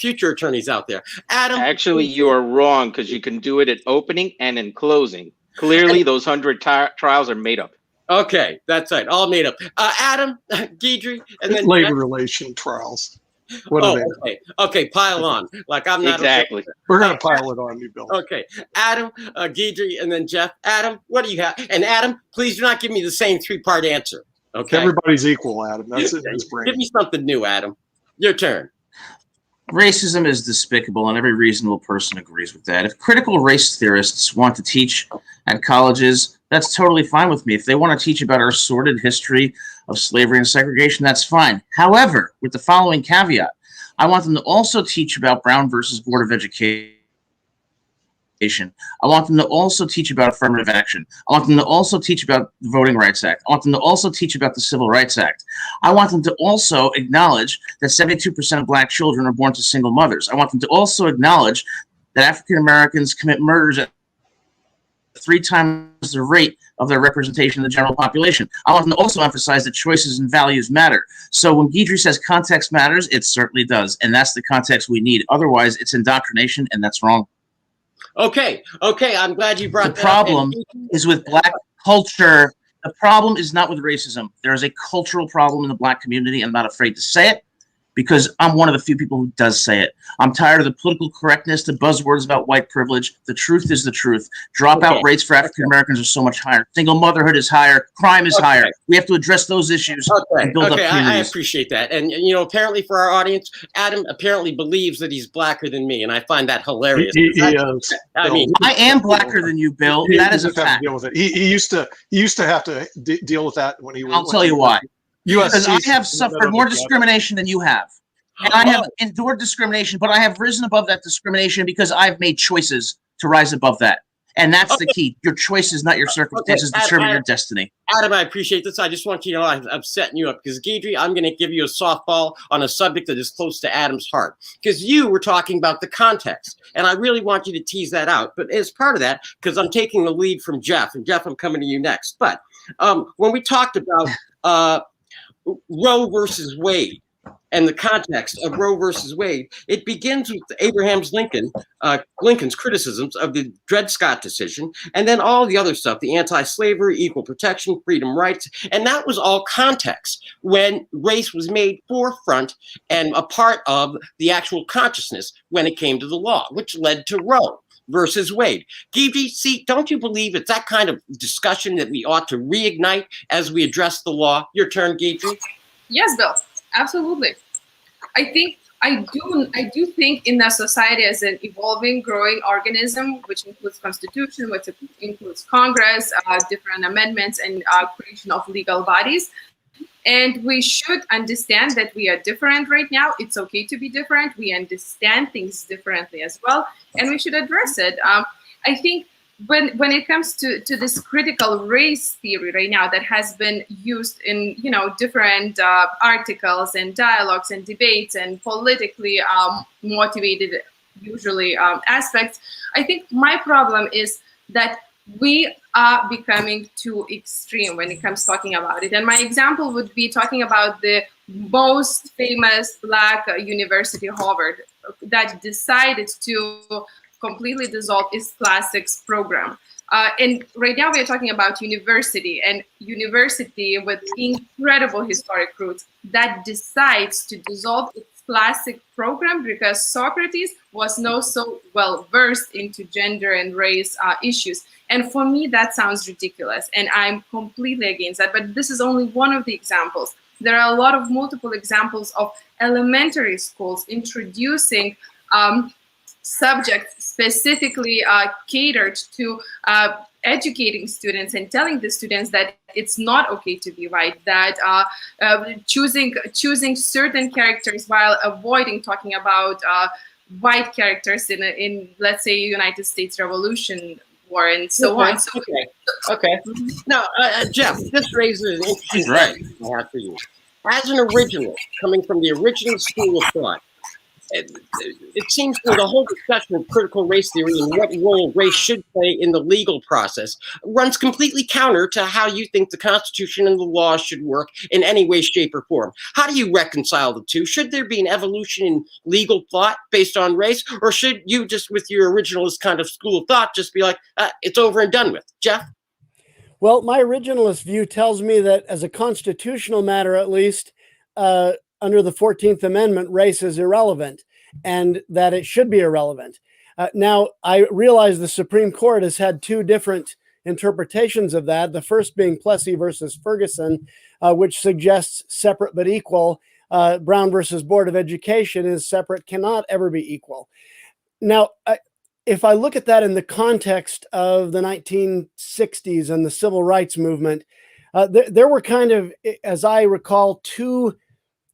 future attorneys out there. Adam, actually, you are wrong, because you can do it at opening and in closing. Clearly, those 100 trials are made up. Okay, that's right, all made up. Adam, Guidry, and then labor relation trials. What are they? Okay, pile on. Like I'm not exactly. Okay. We're gonna pile it on you, Bill. Okay, Adam, Guidry, and then Jeff. Adam, what do you have? And Adam, please do not give me the same 3-part answer. Okay, everybody's equal, Adam. That's it. Give me something new, Adam. Your turn. Racism is despicable, and every reasonable person agrees with that. If critical race theorists want to teach at colleges, that's totally fine with me. If they want to teach about our sordid history of slavery and segregation, that's fine. However, with the following caveat, I want them to also teach about Brown versus Board of Education. I want them to also teach about affirmative action. I want them to also teach about the Voting Rights Act. I want them to also teach about the Civil Rights Act. I want them to also acknowledge that 72% of Black children are born to single mothers. I want them to also acknowledge that African Americans commit murders at 3 times the rate of their representation in the general population. I want them to also emphasize that choices and values matter. So when Guidry says context matters, it certainly does. And that's the context we need. Otherwise, it's indoctrination, and that's wrong. Okay, I'm glad you brought the problem is with Black culture. The problem is not with racism. There is a cultural problem in the Black community. I'm not afraid to say it, because I'm one of the few people who does say it. I'm tired of the political correctness, the buzzwords about white privilege. The truth is the truth. Dropout rates for African Americans are so much higher. Single motherhood is higher. Crime is higher. We have to address those issues and build up communities. I appreciate that. And, you know, apparently for our audience, Adam apparently believes that he's blacker than me, and I find that hilarious. He is. I mean, I am blacker than you, Bill. That is a fact. Deal with it. He used to have to deal with that when he was. I'll tell you why. Because I have USC suffered more discrimination than you have. And I have endured discrimination, but I have risen above that discrimination because I've made choices to rise above that. And that's the key. Your choices, not your circumstances, determine your destiny. Adam, I appreciate this. I just want you to know I'm setting you up, because Guidry, I'm going to give you a softball on a subject that is close to Adam's heart, because you were talking about the context, and I really want you to tease that out. But as part of that, because I'm taking the lead from Jeff, and Jeff, I'm coming to you next. But when we talked about Roe versus Wade, and the context of Roe versus Wade, it begins with Lincoln's criticisms of the Dred Scott decision, and then all the other stuff, the anti-slavery, equal protection, freedom rights, and that was all context when race was made forefront and a part of the actual consciousness when it came to the law, which led to Roe versus Wade. Guidry, see, don't you believe it's that kind of discussion that we ought to reignite as we address the law? Your turn, Guidry. Yes, Bill. Absolutely. I do think in the society as an evolving, growing organism, which includes constitution, which includes Congress, different amendments, and creation of legal bodies. And we should understand that we are different right now. It's okay to be different. We understand things differently as well, and we should address it. I think when it comes to this critical race theory right now that has been used in different articles and dialogues and debates and politically motivated usually aspects, I think my problem is that we are becoming too extreme when it comes to talking about it. And my example would be talking about the most famous Black university, Harvard, that decided to completely dissolved its classics program. And right now we are talking about university with incredible historic roots that decides to dissolve its classic program because Socrates was not so well versed into gender and race issues. And for me, that sounds ridiculous. And I'm completely against that. But this is only one of the examples. There are a lot of multiple examples of elementary schools introducing subjects specifically catered to educating students and telling the students that it's not okay to be white, that choosing certain characters while avoiding talking about white characters in let's say United States Revolution war and so on. So Okay. Now, Jeff, this raises an interesting question I have for you. As an originalist, coming from the original school of thought, it seems that the whole discussion of critical race theory and what role race should play in the legal process runs completely counter to how you think the Constitution and the law should work in any way, shape, or form. How do you reconcile the two? Should there be an evolution in legal thought based on race, or should you just, with your originalist kind of school of thought, just be like, it's over and done with? Jeff? Well, my originalist view tells me that as a constitutional matter, at least, under the 14th Amendment, race is irrelevant and that it should be irrelevant. Now, I realize the Supreme Court has had two different interpretations of that, the first being Plessy versus Ferguson, which suggests separate but equal. Brown versus Board of Education is separate, cannot ever be equal. Now, if I look at that in the context of the 1960s and the civil rights movement, there were kind of, as I recall, two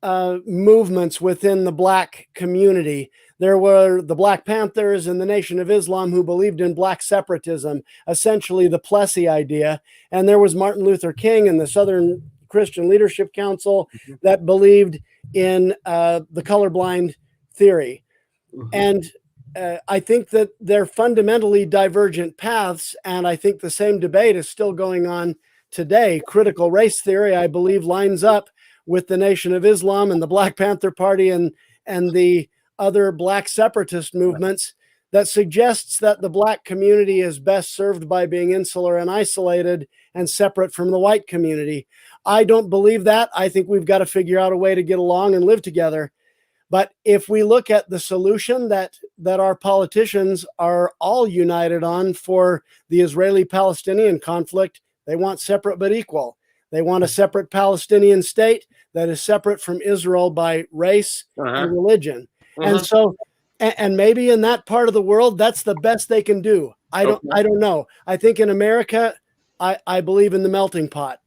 movements within the Black community. There were the Black Panthers and the Nation of Islam who believed in Black separatism, essentially the Plessy idea. And there was Martin Luther King and the Southern Christian Leadership Council that believed in the colorblind theory. And I think that they're fundamentally divergent paths, and I think the same debate is still going on today. Critical race theory, I believe, lines up with the Nation of Islam and the Black Panther Party and the other Black separatist movements that suggests that the Black community is best served by being insular and isolated and separate from the white community. I don't believe that. I think we've got to figure out a way to get along and live together. But if we look at the solution that our politicians are all united on for the Israeli-Palestinian conflict, they want separate but equal. They want a separate Palestinian state that is separate from Israel by race and religion. And so, and maybe in that part of the world, that's the best they can do. I don't know. I think in America, I believe in the melting pot.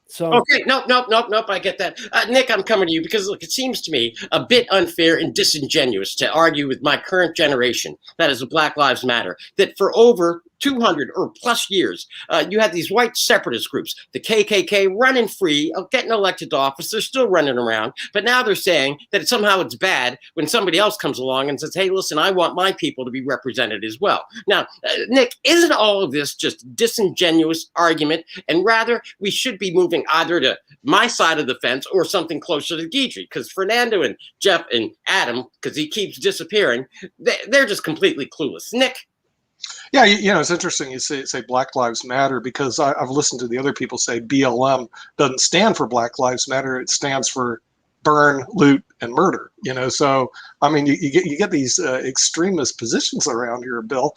So okay, nope. I get that, Nick. I'm coming to you because look, it seems to me a bit unfair and disingenuous to argue with my current generation, that is, the Black Lives Matter, that for over 200 or plus years, you had these white separatist groups, the KKK, running free, getting elected to office. They're still running around, but now they're saying that somehow it's bad when somebody else comes along and says, hey, listen, I want my people to be represented as well. Now, Nick, isn't all of this just disingenuous argument? And rather, we should be moving either to my side of the fence or something closer to Guidry, because Fernando and Jeff and Adam, because he keeps disappearing, they're just completely clueless. Nick? Yeah, it's interesting you say Black Lives Matter, because I've listened to the other people say BLM doesn't stand for Black Lives Matter. It stands for burn, loot, and murder. So I mean, you get these extremist positions around here, Bill.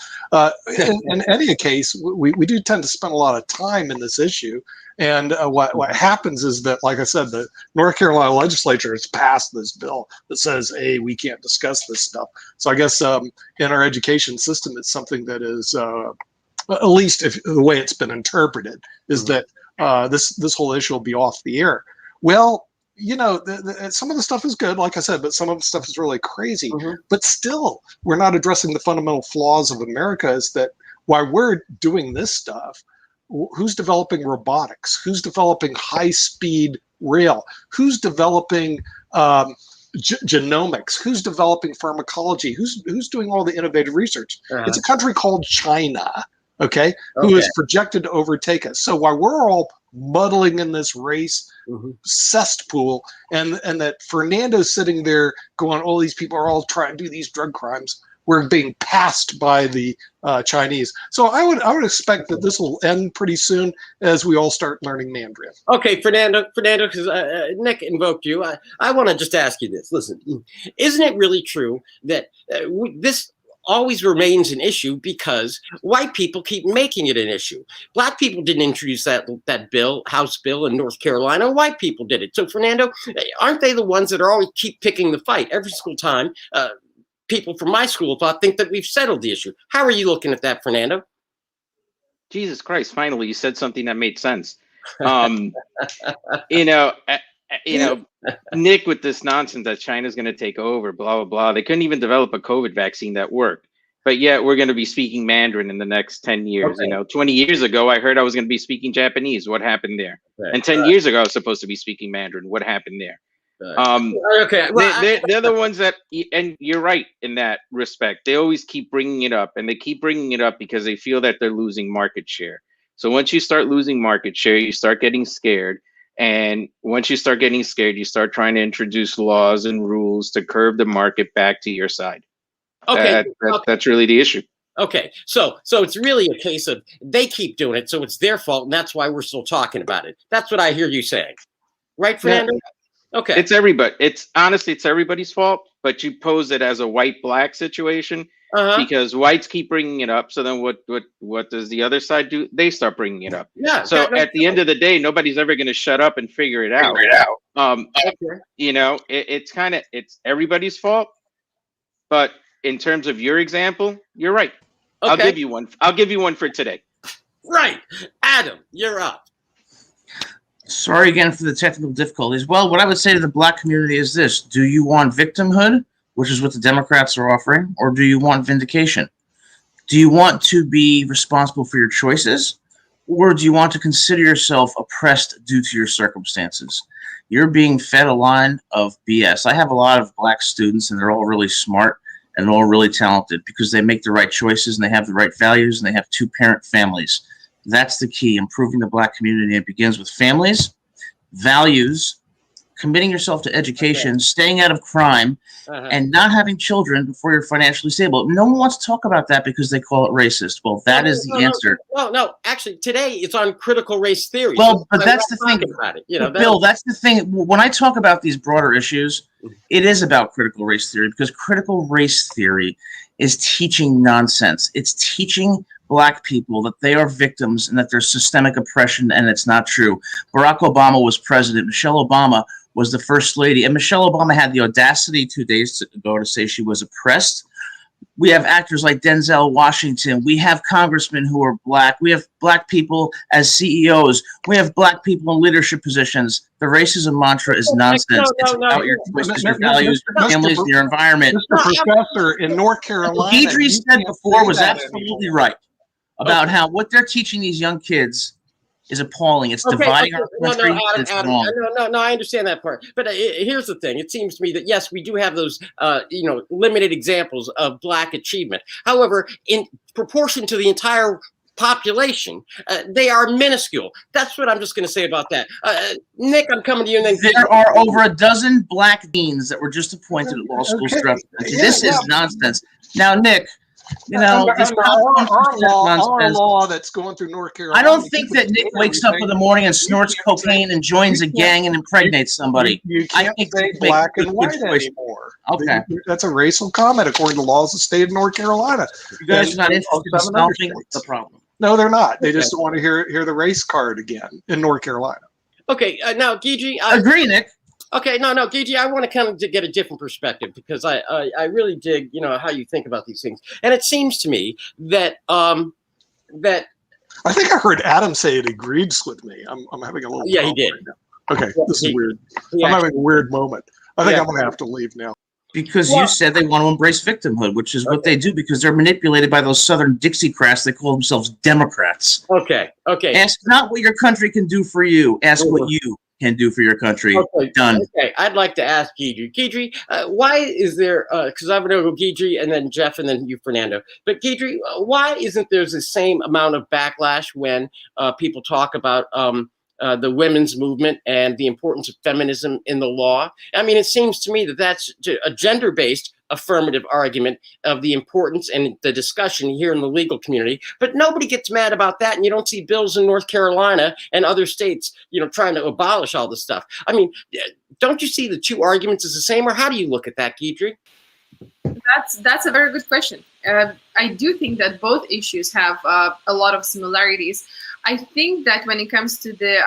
In any case, we do tend to spend a lot of time in this issue. And what happens is that, like I said, the North Carolina legislature has passed this bill that says, hey, we can't discuss this stuff. So I guess in our education system, it's something that is, at least if the way it's been interpreted, is that this whole issue will be off the air. Well, some of the stuff is good, like I said, but some of the stuff is really crazy. But still, we're not addressing the fundamental flaws of America, is that while we're doing this stuff, who's developing robotics? Who's developing high-speed rail? Who's developing genomics? Who's developing pharmacology? Who's doing all the innovative research? It's a country called China, who is projected to overtake us. So while we're all muddling in this race cesspool, and that Fernando's sitting there going, all these people are all trying to do these drug crimes, we're being passed by the Chinese. So I would expect that this will end pretty soon as we all start learning Mandarin. Okay, Fernando, because Nick invoked you. I want to just ask you this. Listen, isn't it really true that this always remains an issue because white people keep making it an issue? Black people didn't introduce that bill, House bill in North Carolina. White people did it. So, Fernando, aren't they the ones that are always keep picking the fight every single time? People from my school of thought think that we've settled the issue. How are you looking at that, Fernando? Jesus Christ! Finally, you said something that made sense. Nick, with this nonsense that China's going to take over, blah blah blah. They couldn't even develop a COVID vaccine that worked. but yet we're going to be speaking Mandarin in the next 10 years. Okay. 20 years ago, I heard I was going to be speaking Japanese. What happened there? Right. And 10 years ago, I was supposed to be speaking Mandarin. What happened there? Okay. Well, They're the ones that, and you're right in that respect. They always keep bringing it up, and they keep bringing it up because they feel that they're losing market share. So once you start losing market share, you start getting scared. And once you start getting scared, you start trying to introduce laws and rules to curb the market back to your side. okay. That's really the issue. Okay. So it's really a case of they keep doing it, so it's their fault, and that's why we're still talking about it. That's what I hear you saying, right, Fernando? Okay. It's everybody. It's honestly, it's everybody's fault. But you pose it as a white-black situation because whites keep bringing it up. So then, what does the other side do? They start bringing it up. Yeah. So at the end of the day, nobody's ever going to shut up and figure it out. It's everybody's fault. But in terms of your example, you're right. Okay. I'll give you one. I'll give you one for today. Right, Adam, you're up. Sorry again for the technical difficulties. Well, what I would say to the black community is this. Do you want victimhood, which is what the Democrats are offering, or do you want vindication? Do you want to be responsible for your choices, or do you want to consider yourself oppressed due to your circumstances? You're being fed a line of BS. I have a lot of black students, and they're all really smart and all really talented because they make the right choices and they have the right values and they have two-parent families. That's the key, improving the black community. It begins with families, values, committing yourself to education, staying out of crime, and not having children before you're financially stable. No one wants to talk about that because they call it racist. Well, that is the answer. No. Actually, today it's on critical race theory. Well, but that's the thing. About it. Bill, that's the thing. When I talk about these broader issues, it is about critical race theory because critical race theory is teaching nonsense. It's teaching black people that they are victims and that there's systemic oppression, and it's not true. Barack Obama was president. Michelle Obama was the first lady, and Michelle Obama had the audacity 2 days ago to say she was oppressed. We have actors like Denzel Washington. We have congressmen who are black. We have black people as CEOs. We have black people in leadership positions. The racism mantra is nonsense. It's about your choices, your values, your families, your environment. Mr. Professor, in North Carolina, Deidre said before was absolutely right about how what they're teaching these young kids is appalling. It's dividing our country. Adam, no, I understand that part. But here's the thing. It seems to me that, yes, we do have those, limited examples of black achievement. However, in proportion to the entire population, they are minuscule. That's what I'm just going to say about that. Nick, I'm coming to you. And then there are over a dozen black deans that were just appointed at law schools throughout the country. This is nonsense. Now, Nick, this our law that's going through North Carolina. I don't think that Nick wakes up in the morning and snorts cocaine and joins a gang and impregnates somebody. You can't say black and white anymore. Okay. That's a racial comment according to laws of the state of North Carolina. You guys are not interested in solving the problem. No, they're not. They just want to hear the race card again in North Carolina. Okay, now, Gigi. Agree, Nick. Okay, no, Gigi, I want to kind of get a different perspective because I really dig, how you think about these things. And it seems to me that that I think I heard Adam say it agrees with me. I'm having a little he did. Right now. Okay, this is weird. I'm having a weird moment. I think I'm going to have to leave now. Because you said they want to embrace victimhood, which is what they do because they're manipulated by those Southern Dixiecrats. They call themselves Democrats. Okay. Ask not what your country can do for you. Ask what you can do for your country. Done. Okay, I'd like to ask Gidri. Gidri, why is there, because I'm going to go Gidri and then Jeff and then you, Fernando. But Gidri, why isn't there the same amount of backlash when people talk about the women's movement and the importance of feminism in the law? I mean, it seems to me that that's a gender-based affirmative argument of the importance and the discussion here in the legal community, but nobody gets mad about that, and you don't see bills in North Carolina and other states, trying to abolish all this stuff. I mean, don't you see the two arguments as the same, or how do you look at that, Gidri? That's a very good question. I do think that both issues have a lot of similarities. I think that when it comes to the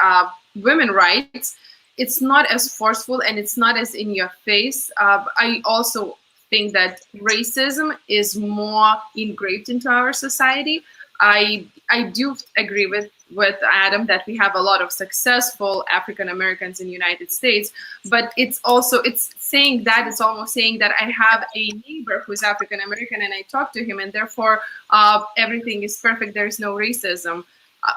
women rights, it's not as forceful and it's not as in your face. I also think that racism is more engraved into our society. I do agree with with Adam that we have a lot of successful African Americans in the United States, but it's also, it's saying that, it's almost saying that I have a neighbor who's African American and I talk to him and therefore everything is perfect, there's no racism.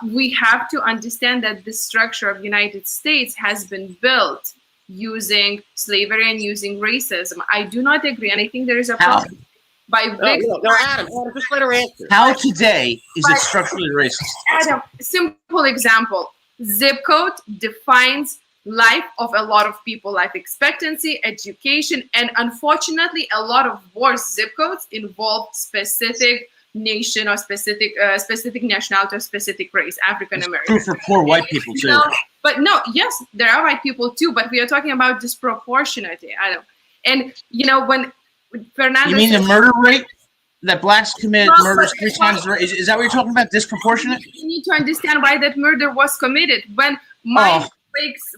We have to understand that the structure of the United States has been built using slavery and using racism. I do not agree, and I think there is a problem. No, Adam, just let her answer. How today is it structurally racist? Adam, simple example. Zip code defines life of a lot of people, life expectancy, education, and unfortunately, a lot of worse zip codes involve specific nation or specific nationality or specific race, African American. True for poor white people too. No, but no, yes, there are white people too, but we are talking about disproportionate, Adam. And you know, when Fernando, you mean the murder rate that blacks commit murders 3 times the rate? Is that what you're talking about? Disproportionate? You need to understand why that murder was committed. When Mike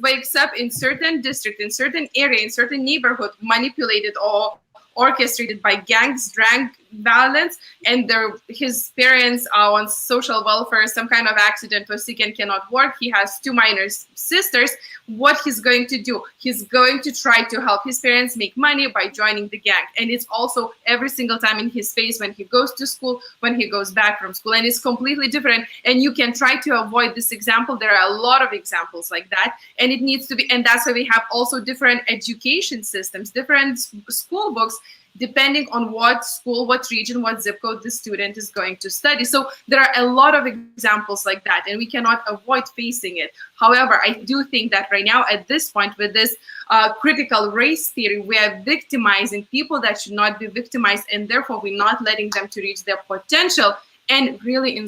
wakes up in certain district, in certain area, in certain neighborhood, manipulated or orchestrated by gangs, drug violence, and his parents are on social welfare, some kind of accident was sick and cannot work. He has 2 minor sisters. What he's going to do? He's going to try to help his parents make money by joining the gang. And it's also every single time in his face when he goes to school, when he goes back from school, and it's completely different. And you can try to avoid this example. There are a lot of examples like that, and it needs to be, and that's why we have also different education systems, different school books, depending on what school, what region, what zip code the student is going to study. So there are a lot of examples like that, and we cannot avoid facing it. However, I do think that right now, at this point, with this critical race theory, we are victimizing people that should not be victimized, and therefore we're not letting them to reach their potential and really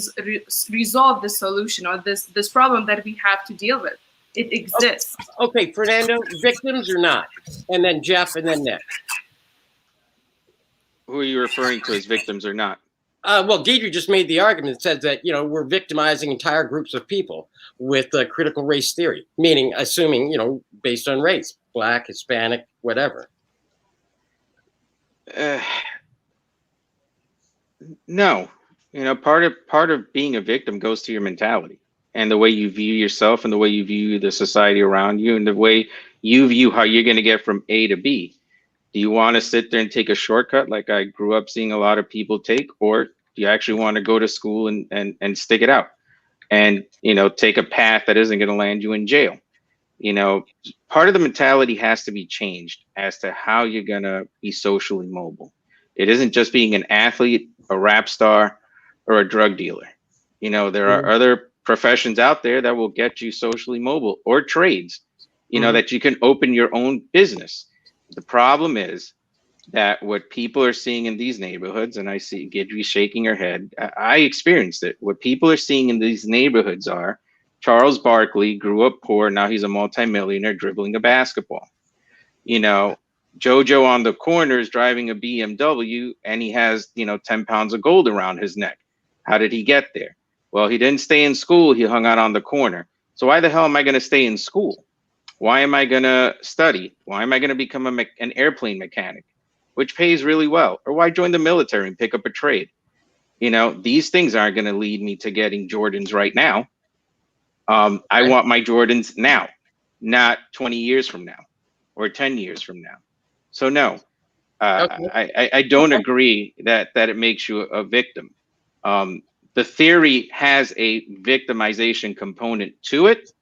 resolve the solution or this problem that we have to deal with. It exists. Okay, Fernando, victims or not? And then Jeff, and then Nick. Who are you referring to as victims or not? Well, Deidre just made the argument that says that, you know, we're victimizing entire groups of people with critical race theory, meaning assuming, you know, based on race, Black, Hispanic, whatever. No, you know, part of being a victim goes to your mentality and the way you view yourself and the way you view the society around you and the way you view how you're going to get from A to B. Do you want to sit there and take a shortcut like I grew up seeing a lot of people take, or do you actually want to go to school and stick it out and, you know, take a path that isn't going to land you in jail? You know, part of the mentality has to be changed as to how you're going to be socially mobile. It isn't just being an athlete, a rap star, or a drug dealer. You know, there are other professions out there that will get you socially mobile, or trades, you know, that you can open your own business. The problem is that what people are seeing in these neighborhoods, and I see Gidry shaking her head, I experienced it. What people are seeing in these neighborhoods are Charles Barkley grew up poor, now he's a multimillionaire dribbling a basketball. You know, Jojo on the corner is driving a BMW and he has, you know, 10 pounds of gold around his neck. How did he get there? Well, he didn't stay in school, he hung out on the corner. So why the hell am I going to stay in school? Why am I going to study? Why am I going to become an airplane mechanic, which pays really well? Or why join the military and pick up a trade? You know, these things aren't going to lead me to getting Jordans right now. I want my Jordans now, not 20 years from now or 10 years from now. So no, I don't agree that it makes you a victim. The theory has a victimization component to it.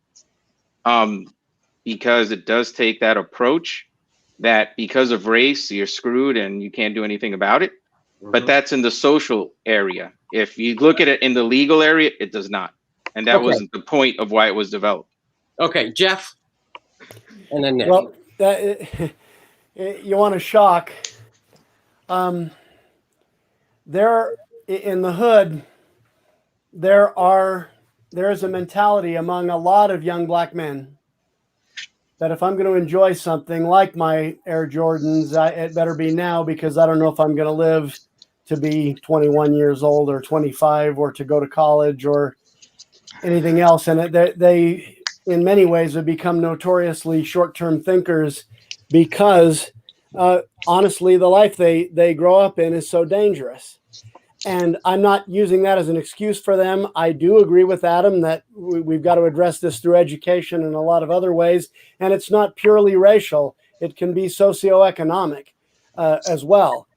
Because it does take that approach that because of race, you're screwed and you can't do anything about it. But that's in the social area. If you look at it in the legal area, it does not. And that wasn't the point of why it was developed. Okay, Jeff. And then Nick. Well, you want to shock. There in the hood, there is a mentality among a lot of young Black men that if I'm going to enjoy something like my Air Jordans, it better be now, because I don't know if I'm going to live to be 21 years old or 25 or to go to college or anything else. And they, in many ways, have become notoriously short-term thinkers because, honestly, the life they grow up in is so dangerous. And I'm not using that as an excuse for them. I do agree with Adam that we've got to address this through education and a lot of other ways. And it's not purely racial. It can be socioeconomic as well.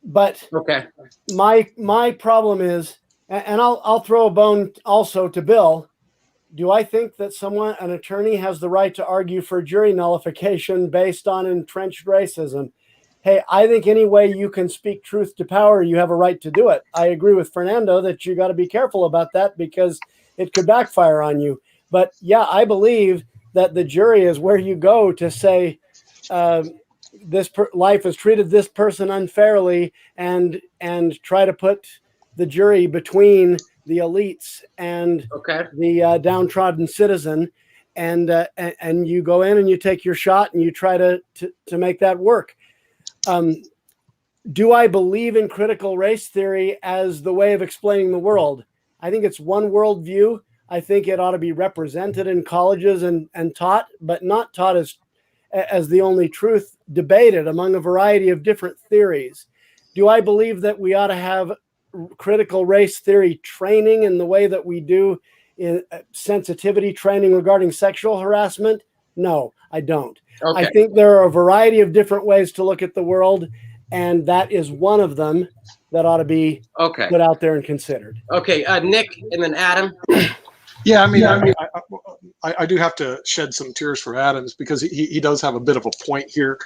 But Okay. my problem is, and I'll throw a bone also to Bill. Do I think that an attorney has the right to argue for jury nullification based on entrenched racism? Hey, I think any way you can speak truth to power, you have a right to do it. I agree with Fernando that you got to be careful about that because it could backfire on you. But yeah, I believe that the jury is where you go to say life has treated this person unfairly, and try to put the jury between the elites and the downtrodden citizen, and you go in and you take your shot and you try to make that work. Do I believe in critical race theory as the way of explaining the world? I think it's one worldview. I think it ought to be represented in colleges and taught, but not taught as the only truth, debated among a variety of different theories. Do I believe that we ought to have critical race theory training in the way that we do in sensitivity training regarding sexual harassment? No, I don't. I think there are a variety of different ways to look at the world, and that is one of them that ought to be put out there and considered. Okay, Nick, and then Adam. Yeah, I do have to shed some tears for Adams because he does have a bit of a point here.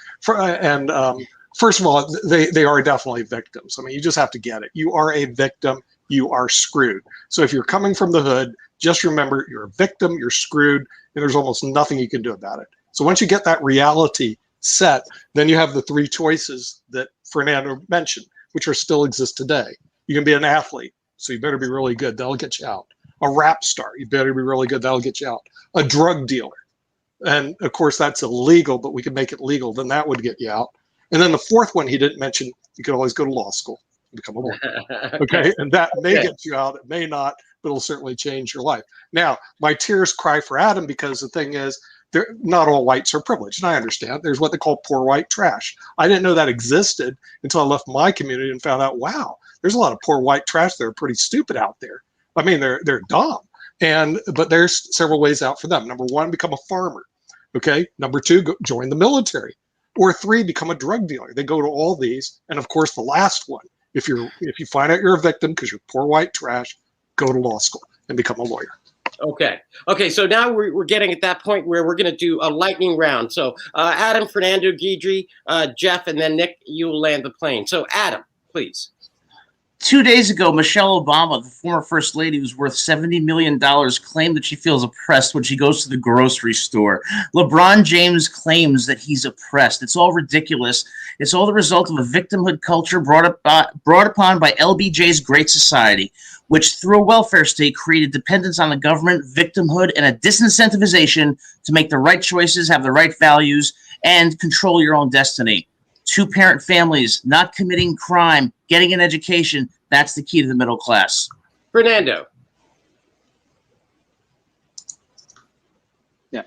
First of all, they are definitely victims. I mean, you just have to get it. You are a victim. You are screwed. So if you're coming from the hood, just remember you're a victim, you're screwed, and there's almost nothing you can do about it. So once you get that reality set, then you have the three choices that Fernando mentioned, which are still exist today. You can be an athlete, so you better be really good. That'll get you out. A rap star, you better be really good. That'll get you out. A drug dealer, and of course that's illegal, but we can make it legal. Then that would get you out. And then the fourth one he didn't mention, you could always go to law school and become a lawyer. Okay, and that may get you out. It may not, but it'll certainly change your life. Now, my tears cry for Adam because the thing is, not all whites are privileged, and I understand. There's what they call poor white trash. I didn't know that existed until I left my community and found out, wow, there's a lot of poor white trash that are pretty stupid out there. I mean, they're dumb, but there's several ways out for them. Number one, become a farmer. Okay. Number two, join the military. Or three, become a drug dealer. They go to all these, and of course, the last one, if you find out you're a victim because you're poor white trash, go to law school and become a lawyer. Okay. So now we're getting at that point where we're going to do a lightning round. So Adam, Fernando, Guidry, Jeff, and then Nick, you'll land the plane. So Adam, please. 2 days ago, Michelle Obama, the former first lady who's worth $70 million, claimed that she feels oppressed when she goes to the grocery store. LeBron James claims that he's oppressed. It's all ridiculous. It's all the result of a victimhood culture brought upon by LBJ's Great Society, which through a welfare state created dependence on the government, victimhood, and a disincentivization to make the right choices, have the right values, and control your own destiny. Two-parent families, not committing crime, getting an education, that's the key to the middle class. Fernando. Yeah.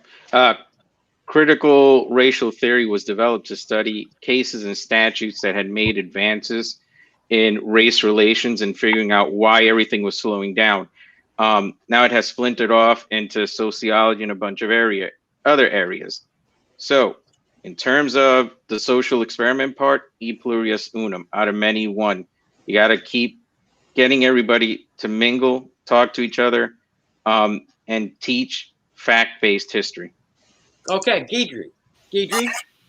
Critical racial theory was developed to study cases and statutes that had made advances in race relations and figuring out why everything was slowing down. Now it has splintered off into sociology and a bunch of other areas. So in terms of the social experiment part, e pluribus unum, out of many, one. You got to keep getting everybody to mingle, talk to each other, and teach fact-based history. Okay, Guidry.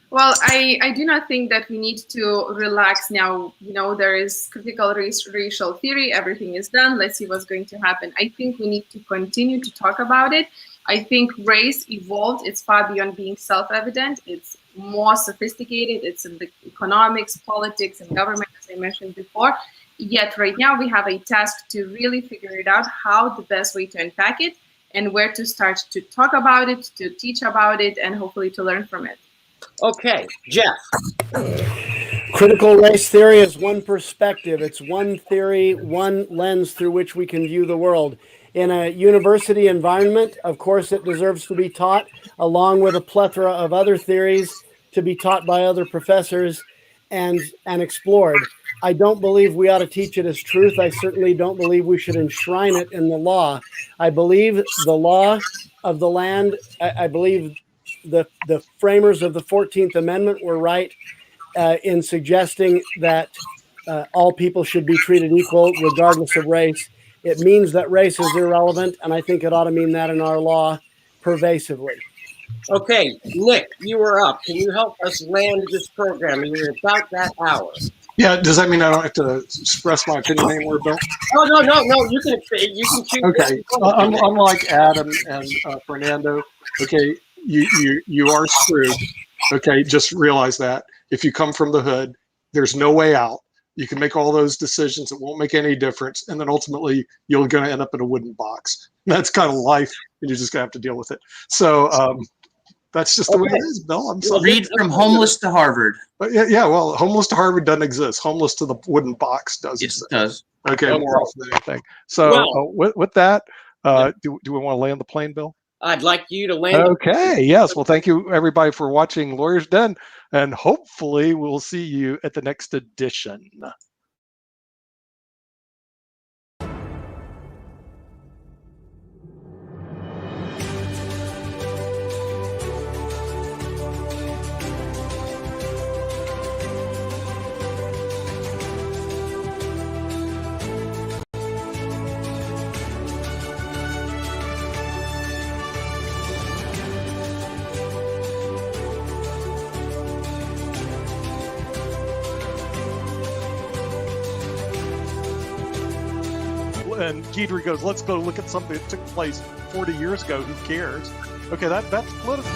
Well, I do not think that we need to relax now. You know, there is critical racial theory. Everything is done. Let's see what's going to happen. I think we need to continue to talk about it. I think race evolved. It's far beyond being self-evident. It's more sophisticated. It's in the economics, politics, and government, as I mentioned before. Yet right now we have a task to really figure it out, how the best way to unpack it and where to start to talk about it, to teach about it, and hopefully to learn from it. Okay, Jeff. Critical race theory is one perspective. It's one theory, one lens through which we can view the world. In a university environment, of course, it deserves to be taught, along with a plethora of other theories to be taught by other professors. and explored. I don't believe we ought to teach it as truth. I certainly don't believe we should enshrine it in the law. I believe the law of the land, I believe the framers of the 14th Amendment were right in suggesting that all people should be treated equal regardless of race. It means that race is irrelevant, and I think it ought to mean that in our law pervasively. Okay, Nick, you are up. Can you help us land this program? We're about that hour. Yeah, does that mean I don't have to express my opinion anymore, Bill? Oh, no. You can choose. Okay, unlike Adam and Fernando, okay, you are screwed. Okay, just realize that. If you come from the hood, there's no way out. You can make all those decisions. It won't make any difference. And then ultimately, you're going to end up in a wooden box. That's kind of life, and you're just going to have to deal with it. So that's just the way it is, Bill. I'm sorry. Read From Homeless to Harvard. But yeah, well, homeless to Harvard doesn't exist. Homeless to the wooden box does Yes, exist. it does. Okay, more off than anything. So with that, do we want to land the plane, Bill? I'd like you to land. Okay, yes. Well, thank you, everybody, for watching Lawyer's Den, and hopefully we'll see you at the next edition. And Guidry goes, let's go look at something that took place 40 years ago. Who cares? Okay, that's political.